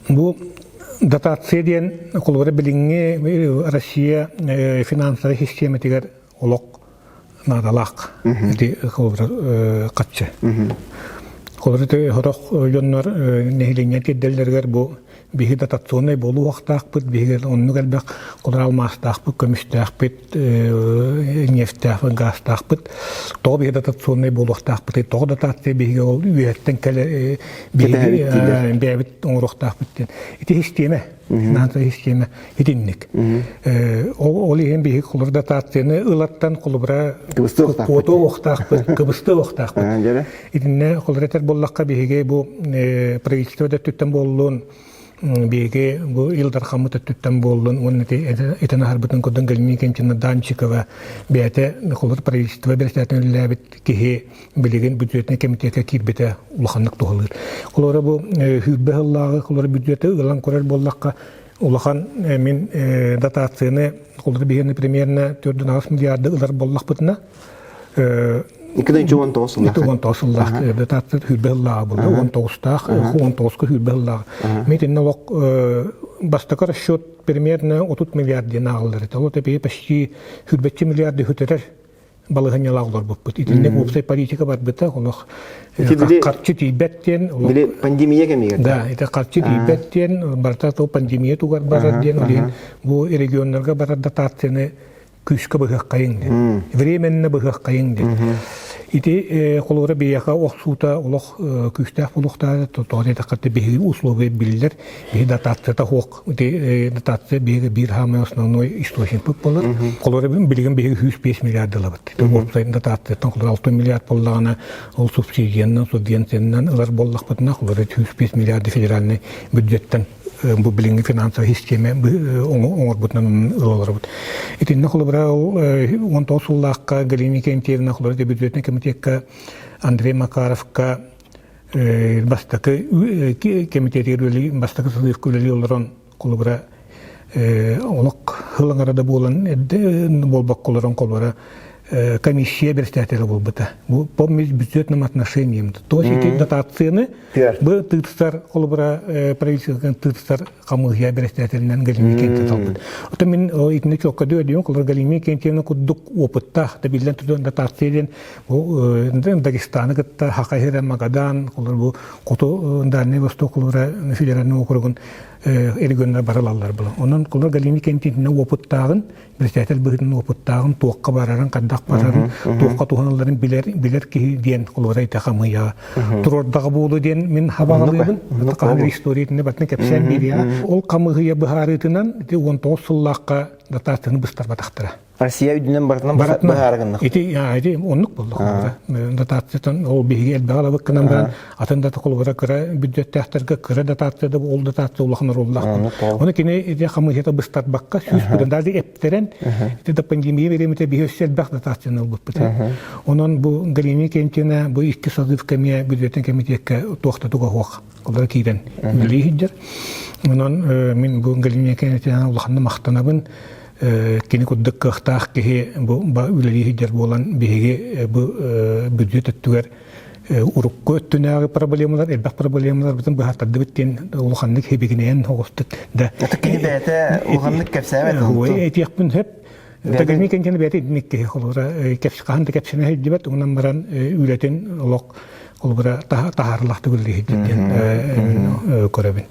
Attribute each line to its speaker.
Speaker 1: Bu дотация диен колбары билинге Россия финансовый система тигер олок надалак ди колбары катчы. Колбары те хорох жоннор нехилиңе кедделлергер бу биги дотационный болу вактакпыт биги онну галбак колбары алмастакпыт көмүстакпыт нефтак газтакпыт то биги дотационный болу вактакпыт то дотация биги ол үйөттен келе биги бебит оңроктакпыт ити система финансовый система итинник ол иген биги колбары дотацияны ылаттан колбары кото вактакпыт кыбысты вактакпыт итинне колбары боллакка биги бу правительствода түттен болуун биге бу илдар хамыта түттен болдун оннети этен харбытын көдөн келмекенчине Данчикова бете колор правительство берсетен лебит кихи билеген бюджетне комитетке кирбете улаханнык тугылыр. Колора бу хүббеллагы колор бюджеты ылан көрөр боллакка улахан мен дотацияны колор бигени примерно 4,5 миллиард ылар боллакпытына
Speaker 2: 2019
Speaker 1: жылдах дотация хүббеллагы болду 19-тах 19-ка хүббеллагы метин налог бастакы расчет примерно 30 миллиард диналар это вот это почти 40 миллиард хүтер балыгынялаглар болуп итинне опсай политика бар бета олох картчы тийбеттен
Speaker 2: биле пандемия кемигер
Speaker 1: да это картчы тийбеттен барта то пандемия тугар бар ден бу регионнарга бар дотацияны күшкө быгак кайын временно быгак кайын ити колора бияка оксута олох күштах булуктар тоторе такты биги условия биллер биги дотация хок ити дотация биги бир хамы основной источник болот колора билген биги 105 миллиард доллар то болсо дотация колора 6 миллиард боллагана ол субсидиянан алар боллак бутна колора 105 миллиард федеральный бюджеттен бу билинги финансовый система оңор бутнан ылалар бут ити нахлыбра 19 жыллакка Галина Кентьевна хлора бюджетный комитетка Андрей Макаровка бастакы комитети бастакы сылыфкулели олорон колбара олок хылаңарада болан болбак колорон колбара комиссия берстәтеле булбыта. Бу помнить бюджетным отношением. То есть дотацияны бу тыцтар колбара правительство тыцтар камыгя берстәтеленнән Галина Кентьевна талбыт. Ото мен итне чокка дөдүн колбара Галина Кентьевна кудук опытта да билен тудон дотацияден бу Дагестаны гытта Хакайра Магадан колбара бу кото Дальний Восток колбара федеральный округун региондар баралалар була. Онан колбара Галина Кентьевна опыттагын берстәтел быгын опыттагын туакка барарын кадак барарын туакка туханаларын билер ки диен колбара айта камыя. Турордагы болу диен мен хабагалыбын. Кагы историятны батны кепсен бирия. Ол камыгыя бахарытынан 19 жыллакка дотацияны быстар батактыра.
Speaker 2: Россия үдүнөн баарыгын.
Speaker 1: Ити оннук болду. Дотациядан ол биги элбагала бакканан баран атында колбара кыра бюджеттехтерге кыра дотацияда ол дотация улахнар уллах. Оны кини ити камыгыта быстар бакка сүз бурунда эптерен ити да пандемия беремете бихөссел бак дотацияны алып бите. Онон бу Галина Кентьевна бу икки созывками бюджеттен комитетке токтотуга хок. Колбара кийден билихидер. Онон мен бу Галина Кентьевна улахны мактанабын кини куддык кыхтаах кихи бу ба үлелихидер болан биһиги бу бюджет өттүгер урукко өттүнääги проблемалар элбак проблемалар битин бахаттарды биттен улуханнык хебигинен хогустук да
Speaker 2: кини бэте улуханнык кепсәбет
Speaker 1: ой этиякпын хеп Галина Кентьевна бэте идникке холора кепсикаһында кепсене хедибет унан баран үлетен олок колбара тахарлахты үлелихидер көрөбүн